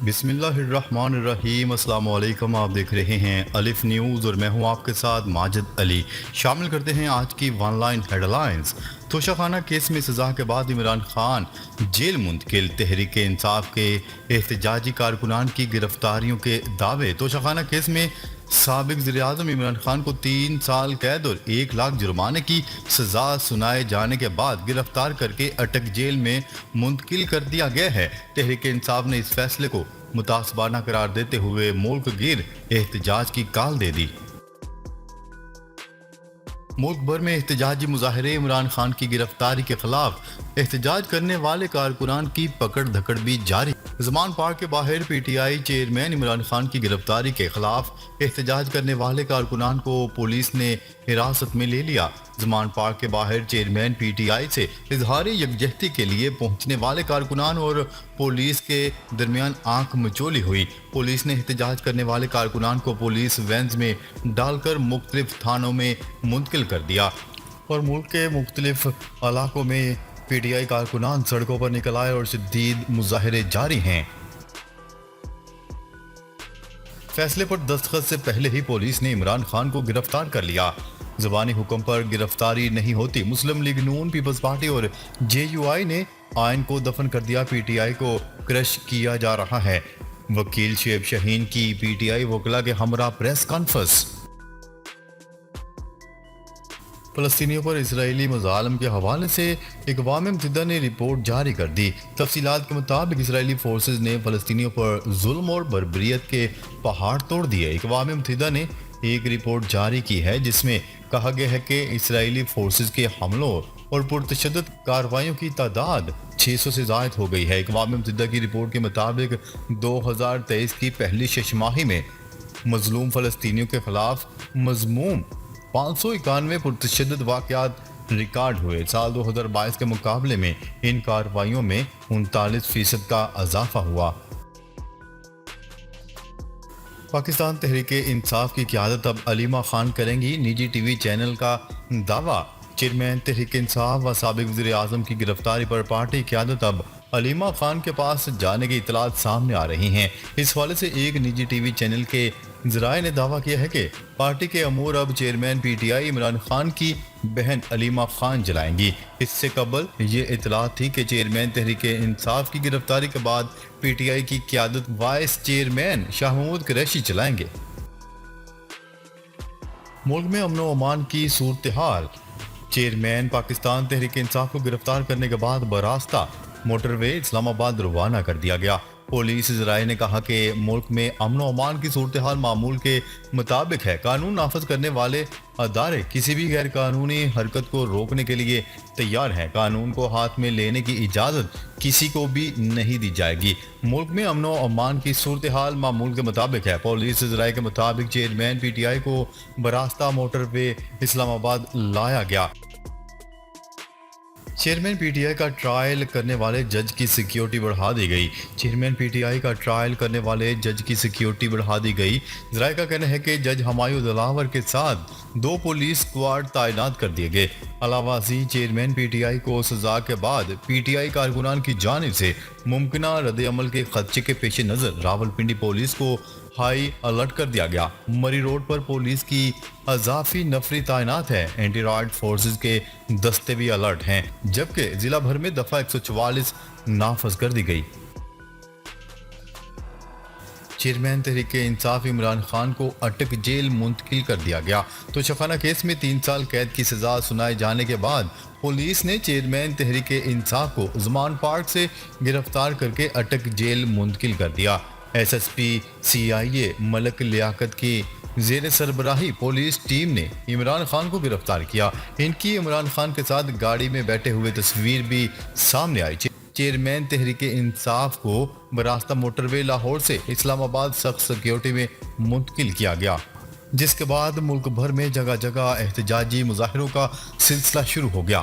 بسم اللہ الرحمن الرحیم۔ السلام علیکم، آپ دیکھ رہے ہیں الف نیوز اور میں ہوں آپ کے ساتھ ماجد علی۔ شامل کرتے ہیں آج کی ون لائن ہیڈ لائنز۔ توشہ کیس میں سزا کے بعد عمران خان جیل منتقل، تحریک انصاف کے احتجاجی کارکنان کی گرفتاریوں کے دعوے۔ توشہ کیس میں سابق وزیراعظم عمران خان کو 3 سال قید اور 1 لاکھ جرمانے کی سزا سنائے جانے کے بعد گرفتار کر کے اٹک جیل میں منتقل کر دیا گیا ہے۔ تحریک انصاف نے اس فیصلے کو متعصبانہ قرار دیتے ہوئے ملک گیر احتجاج کی کال دے دی۔ ملک بھر میں احتجاجی مظاہرے، عمران خان کی گرفتاری کے خلاف احتجاج کرنے والے کارکنان کی پکڑ دھکڑ بھی جاری۔ زمان پارک کے باہر P T I chairman Imran Khan کی گرفتاری کے خلاف احتجاج کرنے والے کارکنان کو پولیس نے حراست میں لے لیا۔ زمان پارک کے باہر چیئرمین پی ٹی آئی سے اظہار یکجہتی کے لیے پہنچنے والے کارکنان اور پولیس کے درمیان آنکھ مچولی ہوئی۔ پولیس نے احتجاج کرنے والے کارکنان کو پولیس وینز میں ڈال کر مختلف تھانوں میں منتقل کر دیا اور ملک کے مختلف علاقوں میں پی ٹی آئی کارکنان سڑکوں پر نکل آئے اور شدید مظاہرے جاری ہیں۔ فیصلے پر دستخط سے پہلے ہی پولیس نے عمران خان کو گرفتار کر لیا۔ زبانی حکم پر گرفتاری نہیں ہوتی، مسلم لیگ نون، پیپلز پارٹی اور جے یو آئی نے آئین کو دفن کر دیا، پی ٹی آئی کو کرش کیا جا رہا ہے۔ وکیل شعیب شاہین کی پی ٹی آئی وکلا کے ہمراہ پریس کانفرنس۔ فلسطینیوں پر اسرائیلی مظالم کے حوالے سے اقوام متحدہ نے رپورٹ جاری کر دی۔ تفصیلات کے مطابق اسرائیلی فورسز نے فلسطینیوں پر ظلم اور بربریت کے پہاڑ توڑ دیے۔ اقوام متحدہ نے ایک رپورٹ جاری کی ہے جس میں کہا گیا ہے کہ اسرائیلی فورسز کے حملوں اور پرتشدد کارروائیوں کی تعداد 600 سے زائد ہو گئی ہے۔ اقوام متحدہ کی رپورٹ کے مطابق 2023 کی پہلی 6 ماہی میں مظلوم فلسطینیوں کے خلاف مذموم 591 پرتشدد واقعات ریکارڈ ہوئے۔ سال 2022 کے مقابلے میں ان کارروائیوں میں 39% کا اضافہ ہوا۔ پاکستان تحریک انصاف کی قیادت اب علیمہ خان کریں گی، نجی ٹی وی چینل کا دعویٰ۔ چیئرمین تحریک انصاف و سابق وزیر اعظم کی گرفتاری پر پارٹی قیادت اب علیمہ خان کے پاس جانے کی اطلاعات سامنے آ رہی ہیں۔ اس حوالے سے ایک نجی ٹی وی چینل کے ذرائع نے دعویٰ کیا ہے کہ پارٹی کے امور اب chairman P T I Imran Khan کی بہن علیمہ خان چلائیں گی۔ اس سے قبل یہ اطلاعات تھی کہ چیئرمین تحریک انصاف کی گرفتاری کے بعد پی ٹی آئی کی قیادت وائس چیئرمین شاہ محمود قریشی چلائیں گے۔ ملک میں امن و امان کی صورتحال۔ چیئرمین پاکستان تحریک انصاف کو گرفتار کرنے کے بعد براستہ موٹر وے اسلام آباد روانہ کر دیا گیا۔ پولیس ذرائع نے کہا کہ ملک میں امن و امان کی صورتحال معمول کے مطابق ہے۔ قانون نافذ کرنے والے ادارے کسی بھی غیر قانونی حرکت کو روکنے کے لیے تیار ہیں۔ قانون کو ہاتھ میں لینے کی اجازت کسی کو بھی نہیں دی جائے گی۔ ملک میں امن و امان کی صورتحال معمول کے مطابق ہے۔ پولیس ذرائع کے مطابق چیئرمین پی ٹی آئی کو براستہ موٹر وے اسلام آباد لایا گیا۔ چیئرمین پی ٹی آئی کا ٹرائل کرنے والے جج کی سیکیورٹی بڑھا دی گئی۔ چیئرمین پی ٹی آئی کا ٹرائل کرنے والے جج کی سیکیورٹی بڑھا دی گئی۔ ذرائع کا کہنا ہے کہ جج ہمایوں دلاور کے ساتھ 2 پولیس اسکواڈ تعینات کر دیے گئے۔ علاوہ ازیں چیئرمین پی ٹی آئی کو سزا کے بعد پی ٹی آئی کارکنان کی جانب سے ممکنہ رد عمل کے خدشے کے پیش نظر راولپنڈی پولیس کو ہائی الرٹ کر دیا گیا۔ مری روڈ پر پولیس کی اضافی نفری تعینات ہے۔ اینٹی رائٹ فورسز کے دستے بھی الرٹ ہیں، جبکہ ضلع بھر میں دفعہ 144 نافذ کر دی گئی۔ چیئرمین تحریک انصاف عمران خان کو اٹک جیل منتقل کر دیا گیا۔ توشہ کیس میں 3 سال قید کی سزا سنائے جانے کے بعد پولیس نے چیئرمین تحریک انصاف کو زمان پارک سے گرفتار کر کے اٹک جیل منتقل کر دیا۔ ایس ایس پی سی آئی اے ملک لیاقت کی زیر سربراہی پولیس ٹیم نے عمران خان کو گرفتار کیا۔ ان کی عمران خان کے ساتھ گاڑی میں بیٹھے ہوئے تصویر بھی سامنے آئی۔ چیئرمین تحریک انصاف کو براستہ موٹر وے لاہور سے اسلام آباد سخت سیکیورٹی میں منتقل کیا گیا، جس کے بعد ملک بھر میں جگہ جگہ احتجاجی مظاہروں کا سلسلہ شروع ہو گیا۔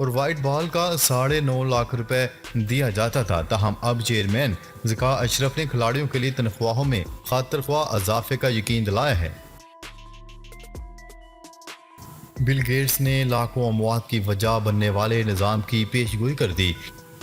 اور وائٹ بال کا 9.5 لاکھ روپے دیا جاتا تھا، تاہم اب چیئرمین ذکا اشرف نے کھلاڑیوں کے لیے تنخواہوں میں خاطر خواہ اضافے کا یقین دلایا ہے۔ بل گیٹس نے لاکھوں اموات کی وجہ بننے والے نظام کی پیشگوئی کر دی۔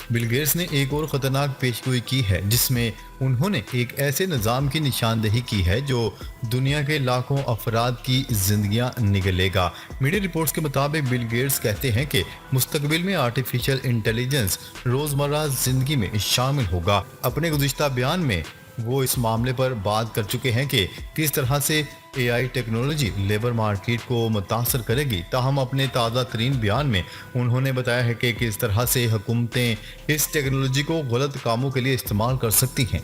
بل گیٹس نے ایک اور خطرناک پیشگوئی کی ہے جس میں انہوں نے ایک ایسے نظام کی نشاندہی کی ہے جو دنیا کے لاکھوں افراد کی زندگیاں نگلے گا۔ میڈیا رپورٹس کے مطابق بل گیٹس کہتے ہیں کہ مستقبل میں آرٹیفیشل انٹیلیجنس روزمرہ زندگی میں شامل ہوگا۔ اپنے گزشتہ بیان میں وہ اس معاملے پر بات کر چکے ہیں کہ کس طرح سے اے آئی ٹیکنالوجی لیبر مارکیٹ کو متاثر کرے گی، تاہم اپنے تازہ ترین بیان میں انہوں نے بتایا ہے کہ کس طرح سے حکومتیں اس ٹیکنالوجی کو غلط کاموں کے لیے استعمال کر سکتی ہیں۔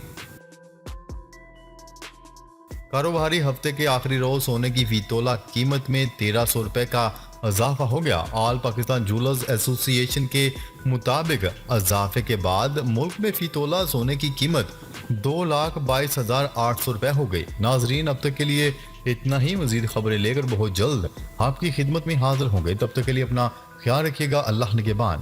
کاروباری ہفتے کے آخری روز سونے کی فی تولہ قیمت میں 1300 روپے کا اضافہ ہو گیا۔ آل پاکستان جولرز ایسوسی ایشن کے مطابق اضافے کے بعد ملک میں فی تولہ سونے کی قیمت 2,22,800 روپے ہو گئی۔ ناظرین، اب تک کے لیے اتنا ہی۔ مزید خبریں لے کر بہت جلد آپ کی خدمت میں حاضر ہوں گے، تب تک کے لیے اپنا خیال رکھیے گا۔ اللہ نگہبان۔